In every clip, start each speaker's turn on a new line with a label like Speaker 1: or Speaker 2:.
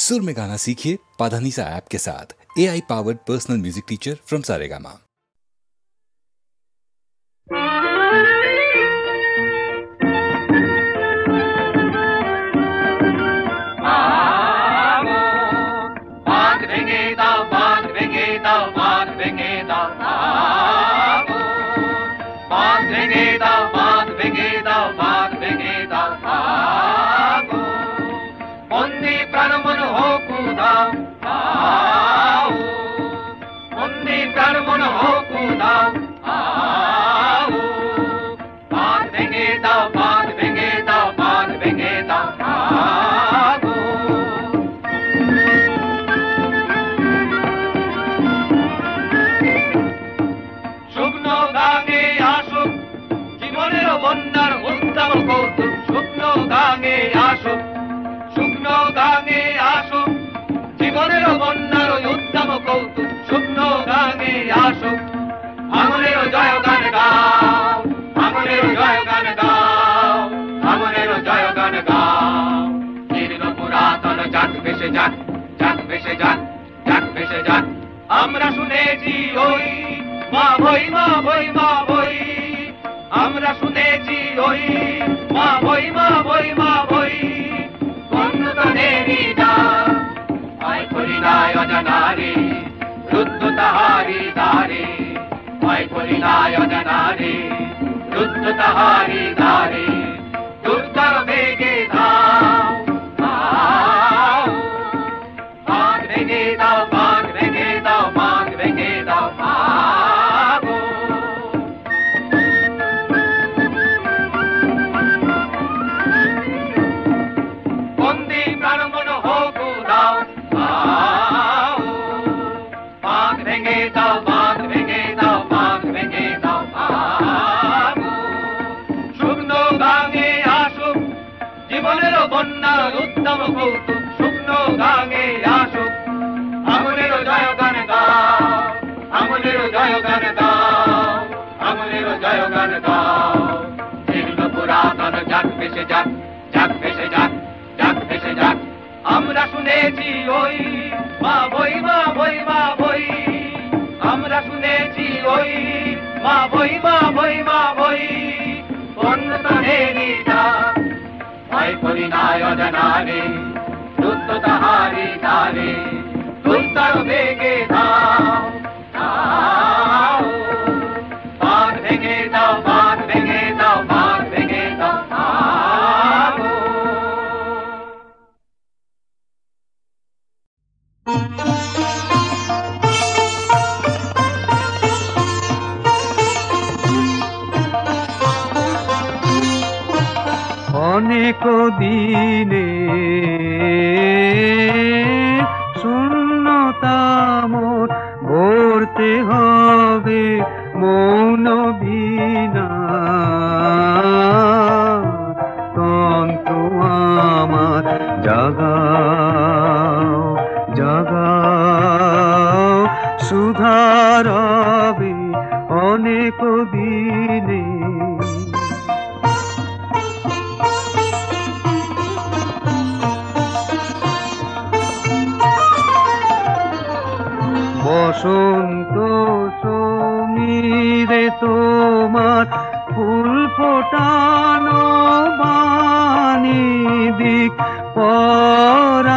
Speaker 1: सुर में गाना सीखिए पाधानीसा ऐप के साथ। AI powered personal music teacher from Saregama.
Speaker 2: আমরা শুনেছি ওই মা ভই মা ভই মা ভই, আমরা শুনেছি ওই মা ভই মা ভই মা ভই, অন্যতনেরই ডাক আয় করি নাই অজানারে, রুদ্ধ তাহারি দ্বারে, আয় করি নাই অজানারে, রুদ্ধ তাহারি দ্বারে, দুর্ধর বেগে ধাও ধাও, বাঁধ ভেঙে দাও বাঁধ ভেঙে দাও বাঁধ ভেঙে দাও ভাগো। বন্দি প্রাণ মন হোক দাও দাও, বাঁধ ভেঙে দাও বাঁধ ভেঙে দাও বাঁধ ভেঙে দাও ভাগো। শুকনো গাঙে আসুক জীবনের বন্যার উত্তম কৌতুক, শুকনো গাঙে আসুক আগুনের জয় গান গাও, আগুনের জয় গান গাও, আগুনের জয় গান গাও। জীর্ণ পুরাতন যাক ভেসে যাক, যাক ভেসে যাক, যাক ভেসে যাক। আমরা শুনেছি ওই মা বই মা বই মা বই, আমরা শুনেছি ওই মা বই মা বই মা বই, অন্যতনেরই ডাক ভয় করি নাই অজানারে, যুদ্ধ তাহারি দ্বারে, দুর্ধর বেগে দাও দাও, বাঁধ ভেঙে দাও বাঁধ ভেঙে দাও বাঁধ ভেঙে দাও ভাগো।
Speaker 3: অনেক দিনে শূন্যতা মোর ভরতে হবে মৌন বিনা, তন্তু আমার জাগাও জাগাও, সুধারবে অনেক দিনে। বসন্ত সমীরে তোমার ফুল ফোটানো বাণী দিক পরাণে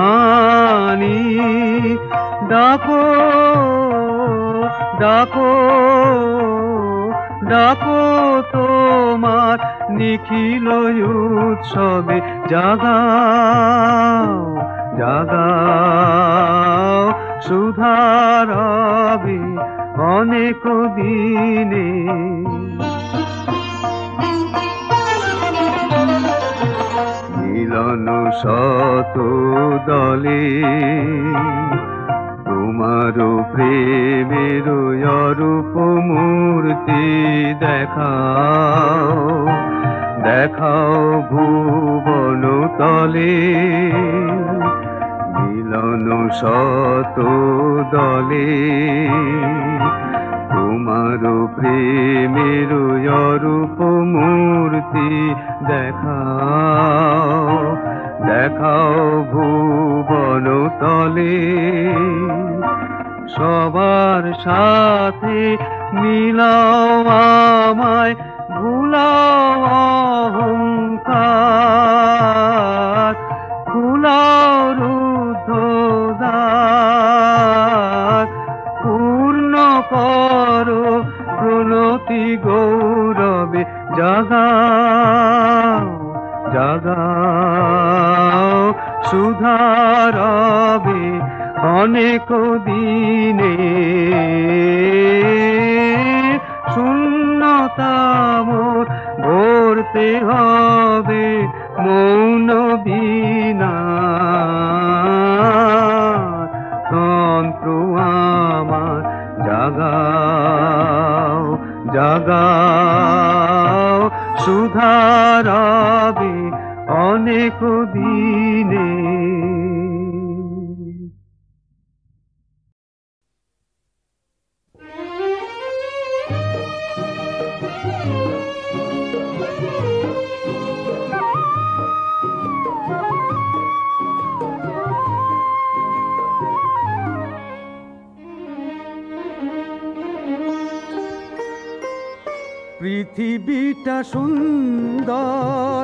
Speaker 3: আনি, ডাকো ডাকো ডাকো তোমার নিখিল উৎসবে, জাগাও জাগাও, সুধারবে অনেক দিনে। মিলন শত দলে তোমার প্রেমের অরূপ মূর্তি দেখাও, দেখাও ভুবন তলে। মিলন শত দলে তোমার প্রেমের অরূপ মূর্তি দেখাও, দেখাও ভুবন তলে সবার সাথে মিলাও আমায় ভুলাও অহংকার ভুলাও রুদ্ধদ্বার পূর্ণ করো প্রণতি গৌরবে জাগাও জাগাও সুধারবে অনেক দিনে শূন্যতা মোর ভরতে হবে মৌন বিনা তন্ত্র আমার জাগাও জাগাও সুধারবে অনেক দিনে পৃথিবীটা সুন্দর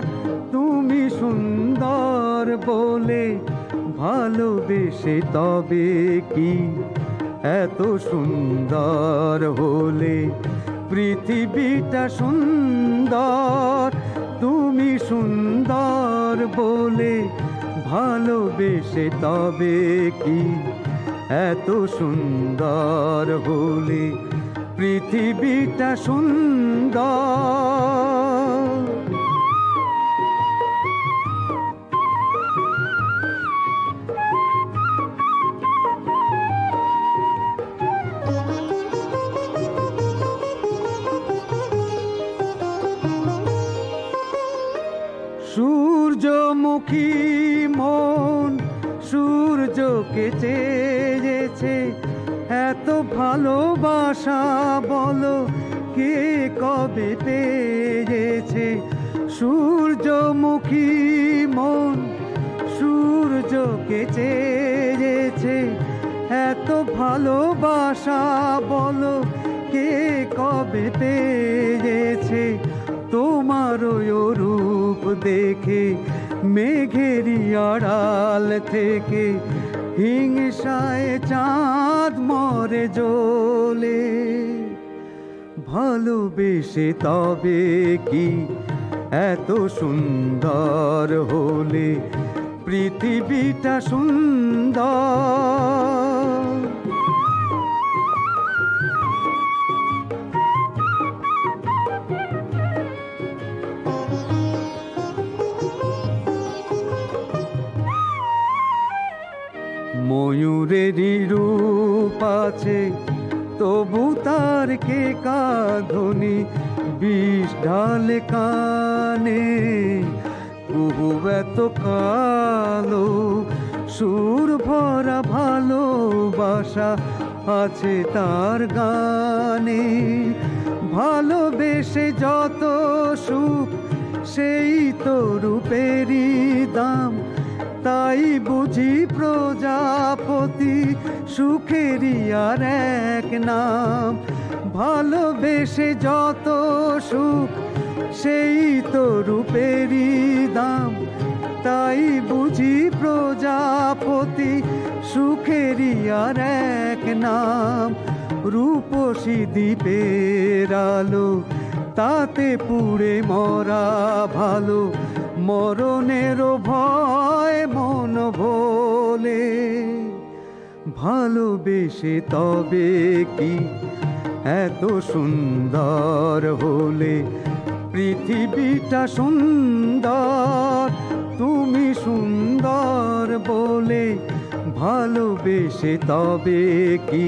Speaker 3: তুমি সুন্দর বলে ভালোবেসে তবে কি এত সুন্দর হলে পৃথিবীটা সুন্দর তুমি সুন্দর বলে ভালোবেসে তবে কি এত সুন্দর হলে পৃথিবীটা সুন্দর সূর্যমুখী মন সূর্যকে চেয়েছে এত ভালোবাসা বলো কে কবে পেয়েছে সূর্যমুখী মন সূর্যকে চেয়েছে এত ভালোবাসা বলো কে কবে পেয়েছে তোমার রূপ দেখে মেঘেরি আড়াল থেকে হিংসায় চাঁদ মরে জ্বলে ভালোবেসে তবে কি এত সুন্দর হলে পৃথিবীটা সুন্দর ময়ূরেরই রূপ আছে তবু তার কে কাঁধনি বিষ ঢালে কানে কুহু এত কালো সুর ভরা ভালোবাসা আছে তার গানে ভালোবেসে যত সুখ সেই তো রূপেরই দাম তাই বুঝি প্রজাপতি সুখেরই আর এক নাম ভালোবেসে যত সুখ সেই তো রূপেরই দাম তাই বুঝি প্রজাপতি সুখেরই আর এক নাম রূপসী দ্বীপের আলো তাতে পুড়ে মরা ভালো মরণেরও ভয় মন ভোলে ভালোবেসে তবে কি এত সুন্দর হলে পৃথিবীটা সুন্দর তুমি সুন্দর বলে ভালোবেসে তবে কি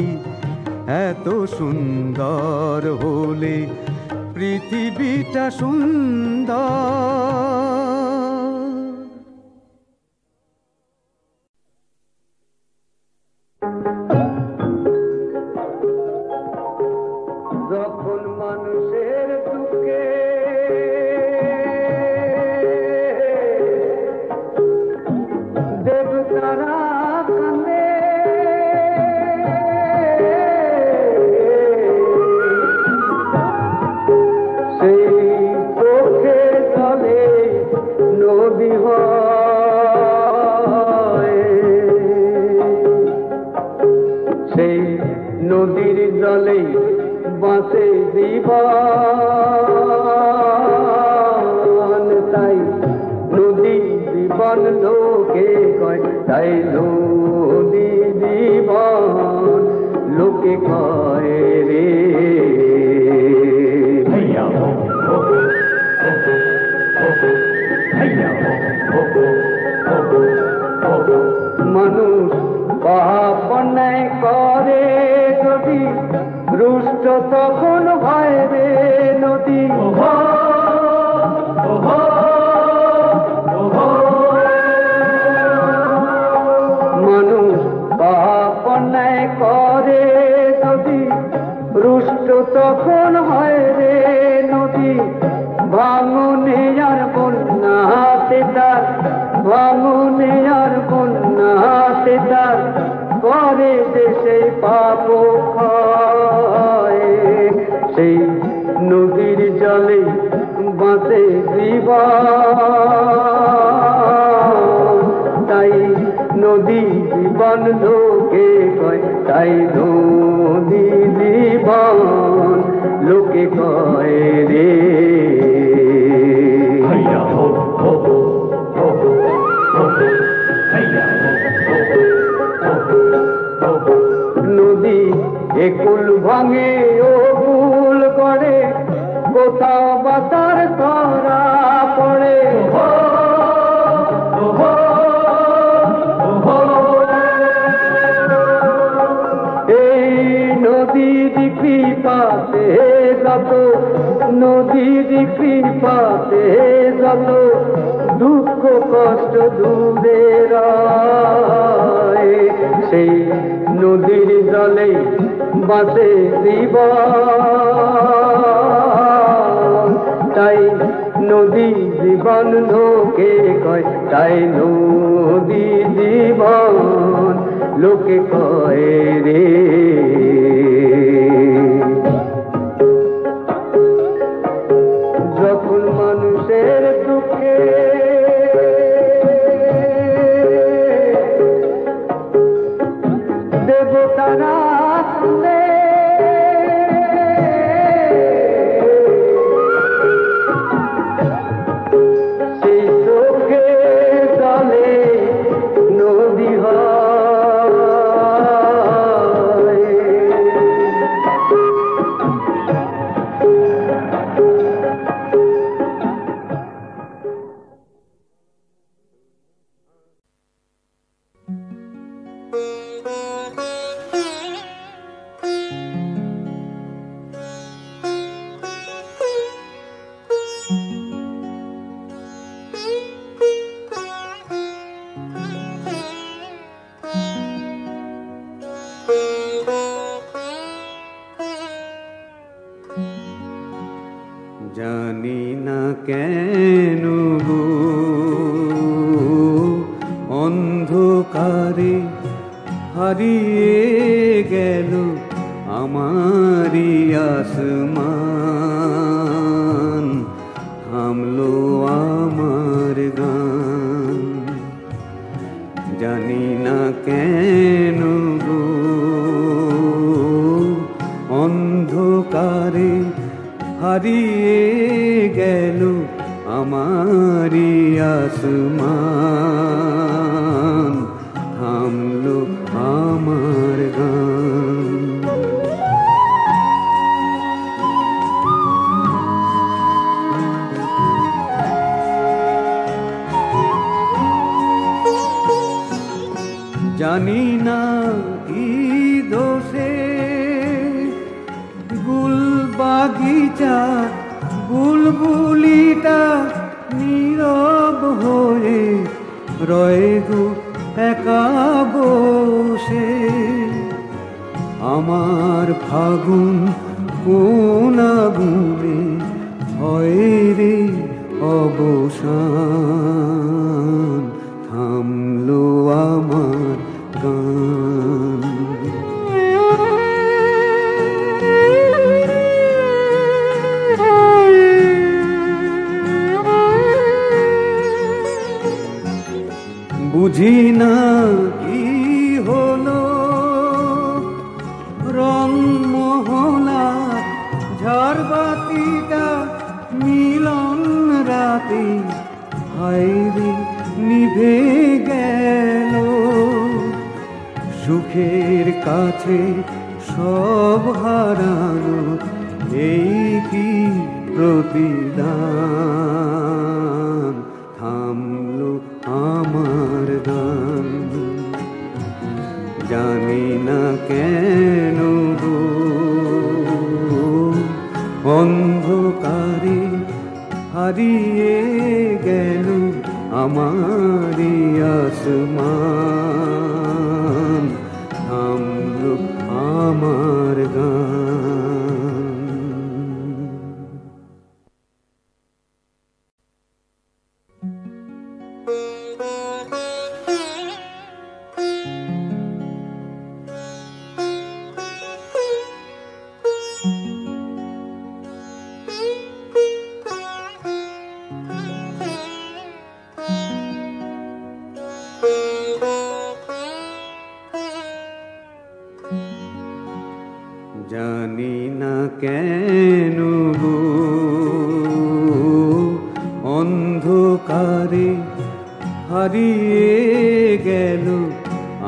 Speaker 3: এত সুন্দর হলে পৃথিবীটা সুন্দর যখন মানুষের দুঃখে বাঁচে জীবন তাই নদী জীবন লোকে কয় তাই নদী জীবন লোকে কয় রে মানুষ পাপ অন্যায় করে যদি রুষ্ট তখন হয় রে নদী মানুষ পাপ অন্যায় করে যদি রুষ্ট তখন হয় রে নদী ভাঙনে আর বন্যাতে তার ভাঙনে আর বন্যাতে তার করে দেশে পাপ ক্ষয় সেই নদীর জলে বাঁচে জীবন তাই নদী জীবন লোকে কয় তাই নদী জীবন লোকে কয় রে নদী একুল ভাঙে ও ভুল করে কোথাও বাতার ধরা পড়ে এই নদীর কৃপাতে যত নদীর কৃপাতে যত দুঃখ কষ্ট দূরে রয় সেই নদীর জলে বাঁচে জীবন তাই নদী জীবন লোকে কয় তাই নদী জীবন লোকে কয় রে যখন মানুষের দুঃখে দেবতারা সেই চোখে জলে নদী হয় জানি না কেন গো অন্ধকারে হারিয়ে গেল আমারি আসমান থামলো আমার গান জানি না কেন গো অন্ধকারে হারিয়ে গেল আমারি আসমান থামলো আমার গান জানি না কি দোষে গুল বাগিচা বুলবুলিটা নীরব হয়ে রয়ে গো একা বসে আমার ফাগুন কোন আগুনে হয় রে অবসান থামলো আমার গান বুঝি না কি হলো রং মোহনা ঝড় বাতিটা মিলন রাতে হায়রে নিভে গেল, সুখের কাছে সব হারানো এই কি প্রতিদান। থামলো আমার গান, জানি না কেন গো অন্ধকারে হারিয়ে গেল আমারি আসমান। থামলো আমার গান। জানি না কেন গো অন্ধকারে হারিয়ে গেল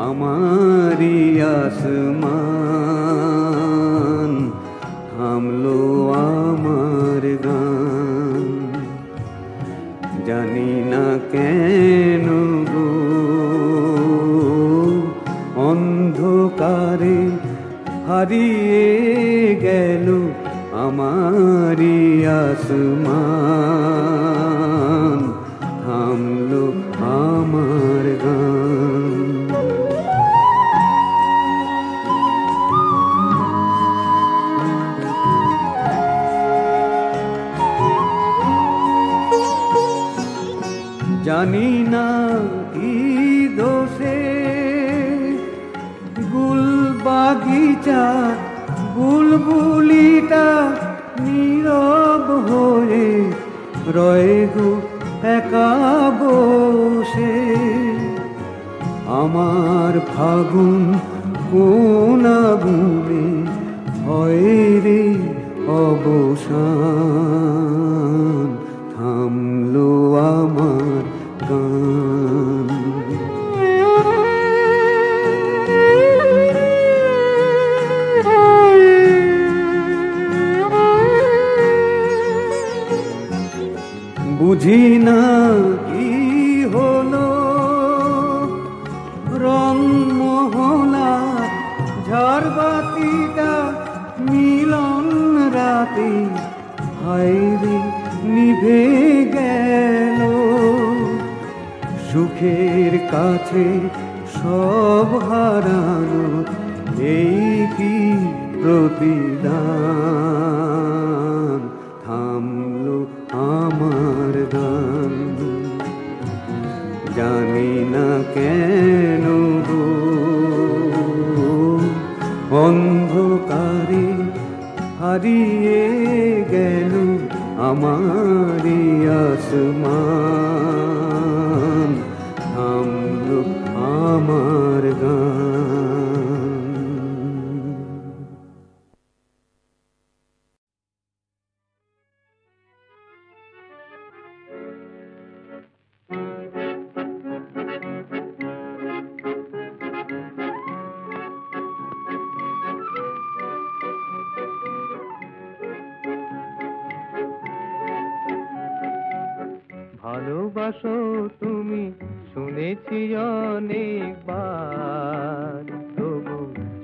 Speaker 3: আমারি আসমান। থামলো আমার গান, জানি না কেন গো অন্ধকারে হারিয়ে গেল আমারি আসমান। থামলো আমার গান। জানি না কি দোষে গুল বাগিচা বুলবুলিটা নীরব হয়ে রয়ে গো একা বসে। আমার ফাগুন কোন আগুনে হয় রে অবসান। থামলো আমার গান। বুঝি না কি হলো রং মোহনা ঝড় বাতিটা মিলন রাতে হায়রে নিভে গেল, সুখের কাছে সব হারানো এই কি প্রতিদান। থামলো আমার গান, জানি না কেন গো অন্ধকারে হারিয়ে গেল আমারি আসমান। থামলো আমার গান। ভালোবাসো তুমি শুনেছি অনেকবার, তবু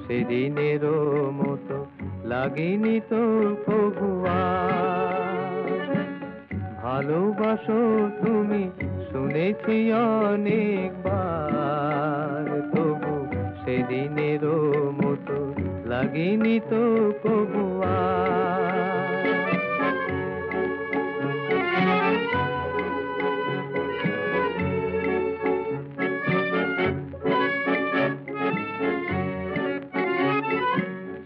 Speaker 3: সেদিনেরও মতো লাগেনি তো কবুয়া। ভালোবাসো তুমি শুনেছি অনেকবার, তবু সেদিনেরও মতো লাগেনি তো কবুয়া।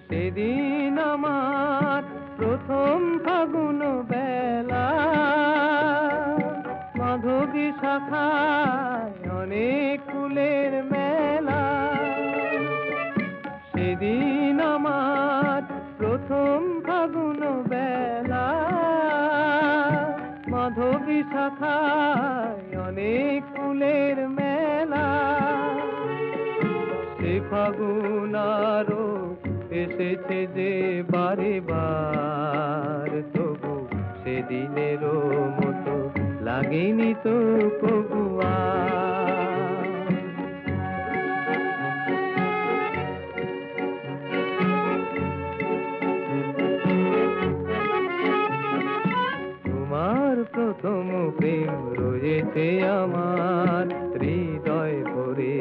Speaker 3: সেদিন আমার প্রথম ফাগুন বেলা, মাধবী শাখায় অনেক ফুলের মেলা। সেদিন আমার প্রথম ফাগুন বেলা, শাখায় অনেক ফুলের মেলা, সে ফাগুন আরো এসেছে যে বারে বার, তবু সেদিনেরও মতো লাগেনি তো কবু আর। তোমার প্রথম প্রেম রয়েছে আমার হৃদয় ভরে,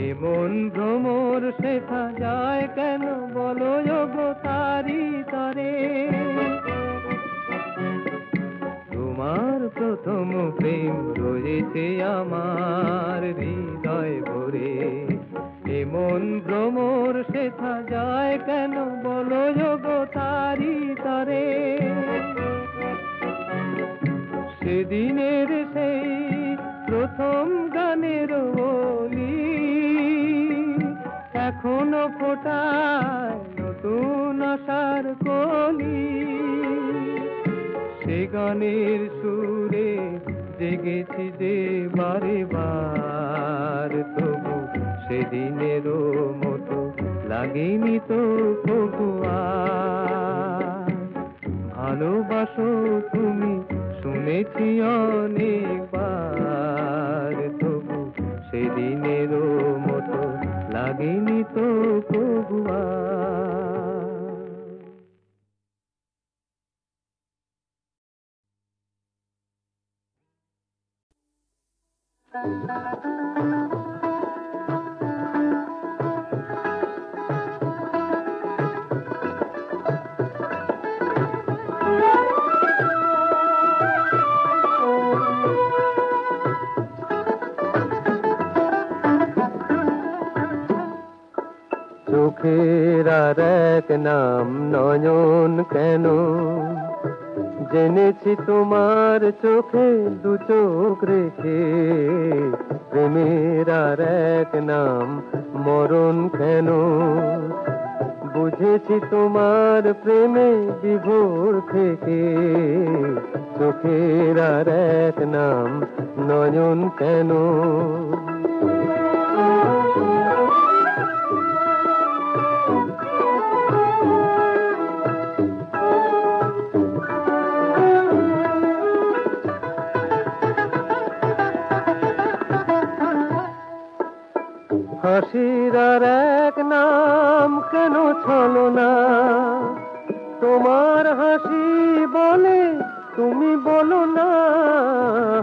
Speaker 3: এমন ভ্রমর শেখা যায় কেন বলো গো তারি তরে। তোমার প্রথম প্রেম রয়েছে আমার হৃদয় ভরে, এমন ভ্রমর শেখা যায় কেন বলো গো তারি তরে। সেদিনের সেই প্রথম গানের বলি এখনো ফোটায় নতুন আশার কলি, সে গানের সুরে জেগেছি যে বারে বার, তবু সেদিনেরও মতো লাগেনি তো কবু আর। ভালোবাসো তুমি শুনেছি অনেকবার, তবু সেদিনেরও মতো লাগেনি তো কবু আর। চোখের আর এক নাম নয়ন কেন, জেনেছি তোমার চোখে দু চোখ রেখে, প্রেমের আর এক নাম মরণ কেন, বুঝেছি তোমার প্রেমে বিভোর থেকে, চোখের আর এক নাম নয়ন কেন। হাসির আর এক নাম কেন ছলনা, তোমার হাসি বলে তুমি বলো না,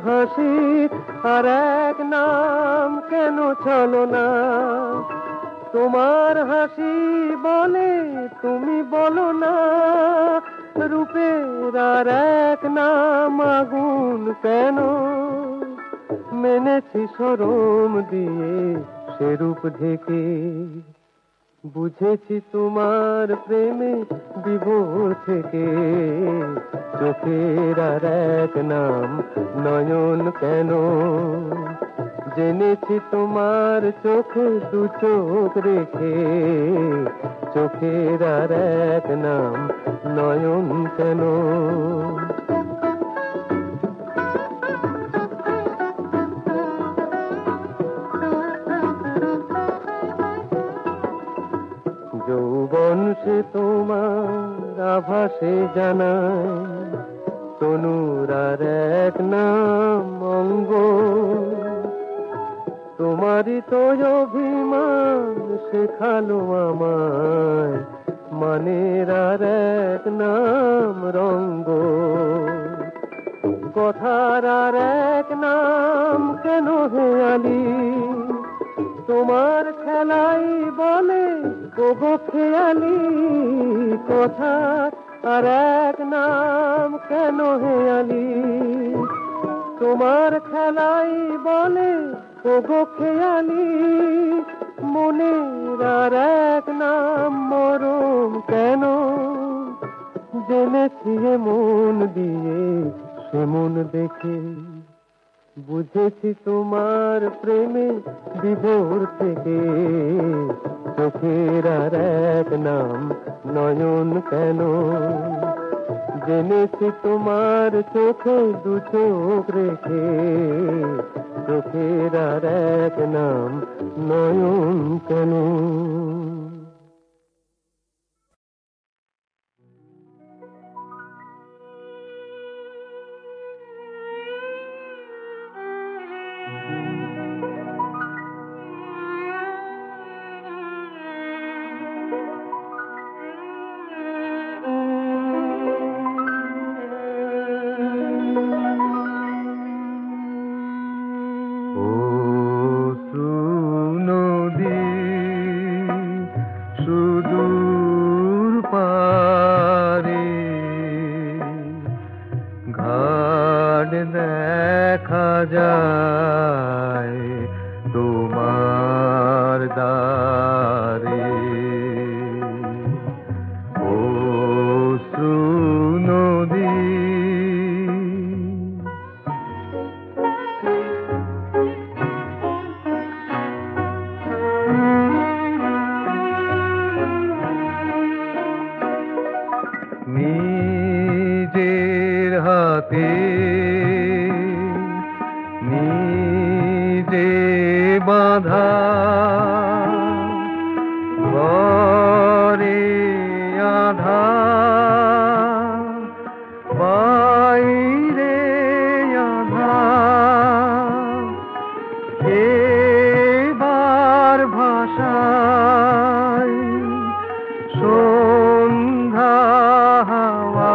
Speaker 3: হাসির আর এক নাম কেন ছলনা, তোমার হাসি বলে তুমি বলো না, রূপের আর এক নাম আগুন কেন, মেনেছি শরম দিয়ে সে রূপ ঢেকে, বুঝেছি তোমার প্রেমে বিভোর থেকে, চোখের আর এক নাম নয়ন কেন, জেনেছি তোমার চোখে দু চোখ রেখে, চোখের আর এক নাম নয়ন কেন। যৌবন সে তোমার আভাসে জানায়, তনুর আর এক নাম অঙ্গ, তোমারই তো অভিমান শেখালো আমায়, মানের আর এক নাম রঙ্গ, কথার আর এক নাম কেন হেয়ালি, তোমার খেলাই বলে ওগো খেয়ালি, কথার আর এক নাম কেন হেয়ালি, তোমার খেলাই বলে ওগো খেয়ালি, মনের আর এক নাম মরম কেন, জেনেছি মন দিয়ে সে মন দেখে, বুঝেছি তোমার প্রেমে বিভোর থেকে, চোখের আর এক নাম নয়ন কেন, জেনেছি তোমার চোখে দু চোখ রেখে, চোখের আর এক নাম নয়ন কেন।
Speaker 4: নিজের হাতে নিজে বাঁধা ঘরে আধা বাইরে আধা এবার ভাষায় সন্ধ্যা হাওয়া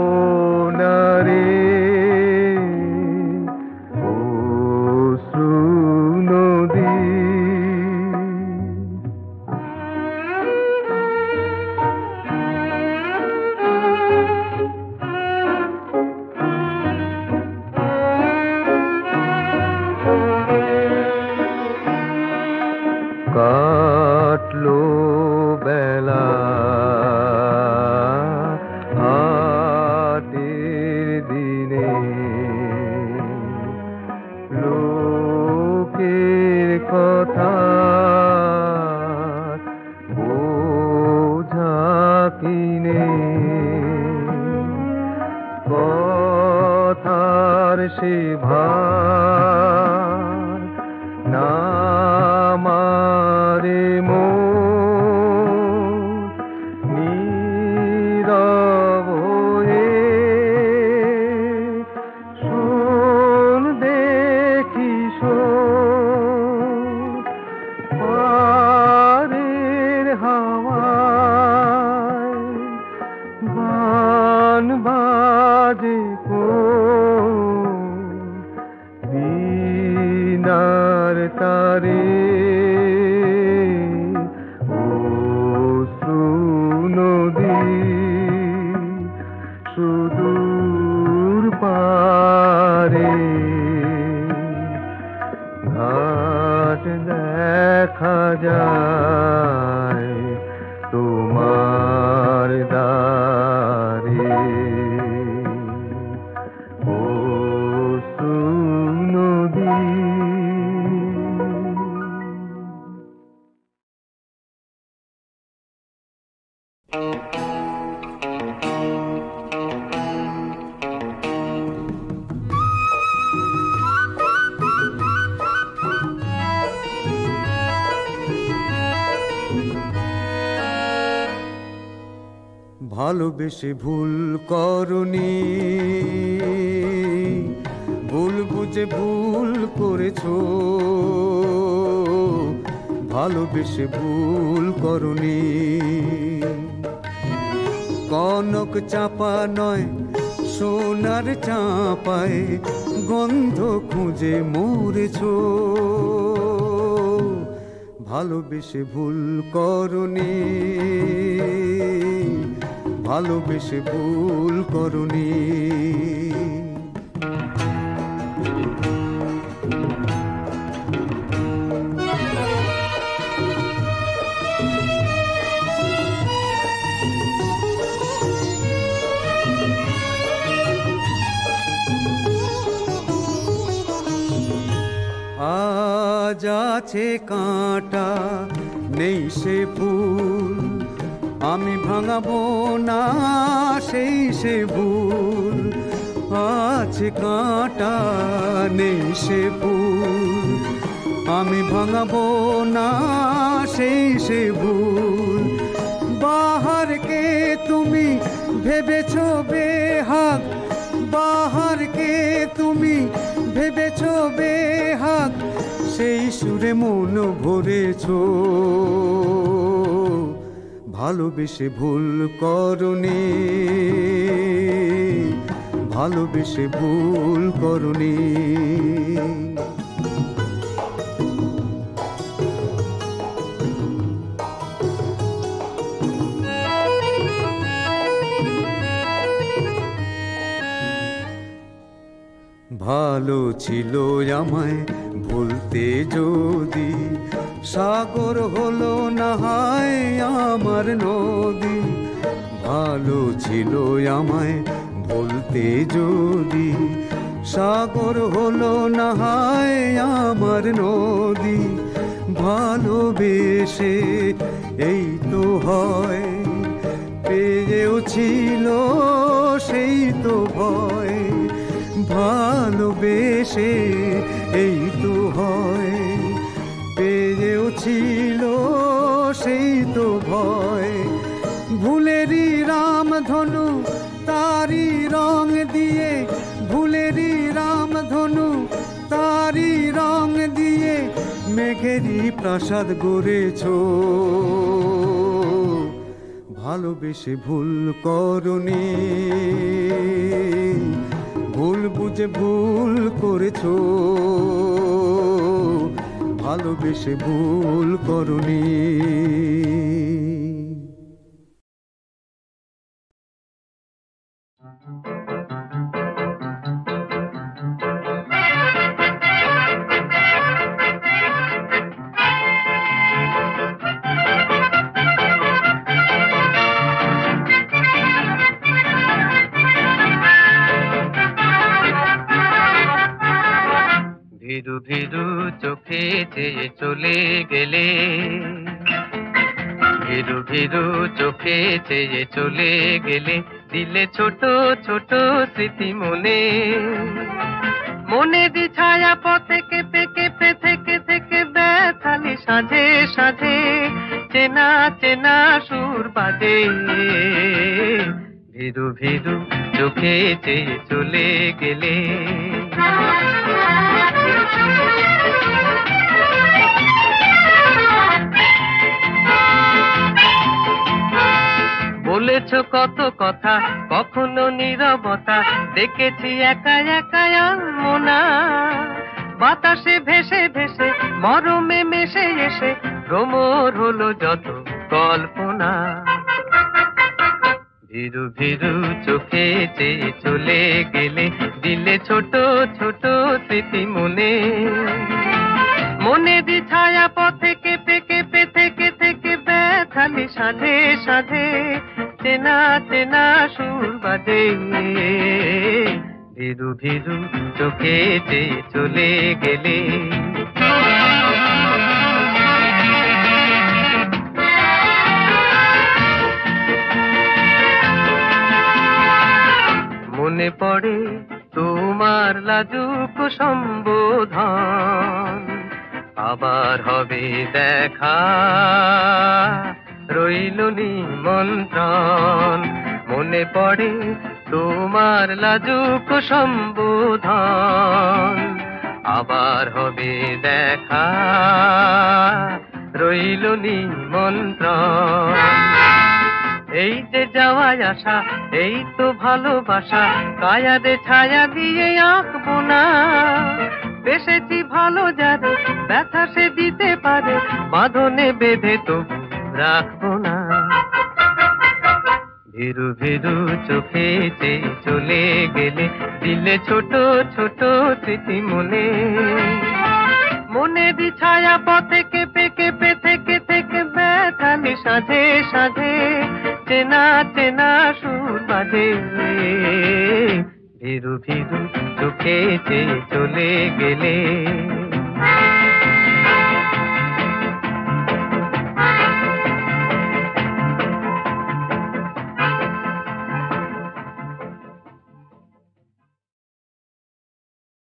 Speaker 4: আপনারে অশ্রু নদী। কাটলো বেলা হাটের দিনে, লোকের কথা বোঝা কিনে, কথার সে ভার নামারে নীরব হয়ে শোন দেখি পারের হাওয়ায় গান বাজে বীণার তারে অশ্রু নদী। সুদূর পারে ঘাট দেখা যায় তোমার দ্বারে অশ্রু নদী। ভালোবেসে ভুল করনি, ভুল বুঝে ভুল করেছো। ভালোবেসে ভুল করনি, কনক চাপা নয় সোনার চাপায় গন্ধ খুঁজে মরেছো। ভালোবেসে ভুল করনি, ভালোবেসে ভুল করনি। আজ আছে কাঁটা নেই সে ফুল, আমি ভাঙাবো না সেই সে ভুল, আছে কাঁটা নেই সে ফুল। আমি ভাঙাবো না সেই সে ভুল। বাহারকে তুমি ভেবেছো বেহাগ, বাহারকে তুমি ভেবেছো বেহাগ, সেই সুরে মন ভরেছো। ভালোবেসে ভুল করনি, ভালোবেসে ভুল করনি। ভালো ছিল আমায় ভুলতে যদি, সাগর হলো না হয় আমার নদী। ভালো ছিল আমায় ভুলতে যদি, সাগর হলো না হয় আমার নদী। ভালোবেসে এই তো হয়, পেয়েও ছিল সেই তো ভয়। ভালোবেসে এই তো হয়, পেয়েও ছিল সেই তো ভয়। ভুলেরই রামধনু তারি রং দিয়ে, ভুলেরই রামধনু তারি রং দিয়ে, মেঘেরই প্রাসাদ গড়েছো। ভালোবেসে ভুল করনি, ভুল বুঝে ভুল করেছো। ভালোবেসে ভুল করনি।
Speaker 3: ভিরু ভিরু চোখে চেয়ে চলে গেলে, ভিরু ভিরু চোখে চেয়ে চলে গেলে, দিলে ছোট ছোট স্মৃতি মনে। মনে দি ছায়া পথে কেঁপে কেঁপে থেকে থেকে ব্যথালি সাজে সাজে, চেনা চেনা সুর বাজে। ভিরু ভিরু চোখে চেয়ে চলে গেলে। বলেছ কত কথা, কখনো নীরবতা, দেখেছি একা একা আনমনা। বাতাসে ভেসে ভেসে মরমে মেশে এসে, ভ্রমর হলো যত কল্পনা। ভিরু ভিরু চোখে চেয়ে চলে গেলে, দিলে ছোট ছোট স্মৃতি মনে। মনে দি ছায়া পথে কেঁপে কেঁপে থেকে থেকে ব্যথালি সাজে সাজে, চেনা চেনা সুর বাজে। ভিরু ভিরু চোখে চেয়ে চলে গেলে। মনে পড়ে তোমার লাজুক সম্বোধন, আবার হবে দেখা রইল নিমন্ত্রণ। মনে পড়ে তোমার লাজুক সম্বোধন, আবার হবে দেখা রইল নিমন্ত্রণ। এই যে যাওয়ায় আসা, এই তো ভালোবাসা, কায়াদে ছায়া দিয়ে আঁকবো না। বেসেছি ভালো যারে, ব্যথা সে দিতে পারে, বাঁধনে বেঁধে তো রাখবো না। ভিরু ভিরু চোখে চেয়ে চলে গেলে, দিলে ছোট ছোট স্মৃতি মনে। মনে দি ছায়া পথে কেঁপে কেঁপে থেকে থেকে ব্যথালি সাজে সাজে, চেনা চেনা সুর বাজে। ভিরু ভিরু চোখে চেয়ে চলে গেলে।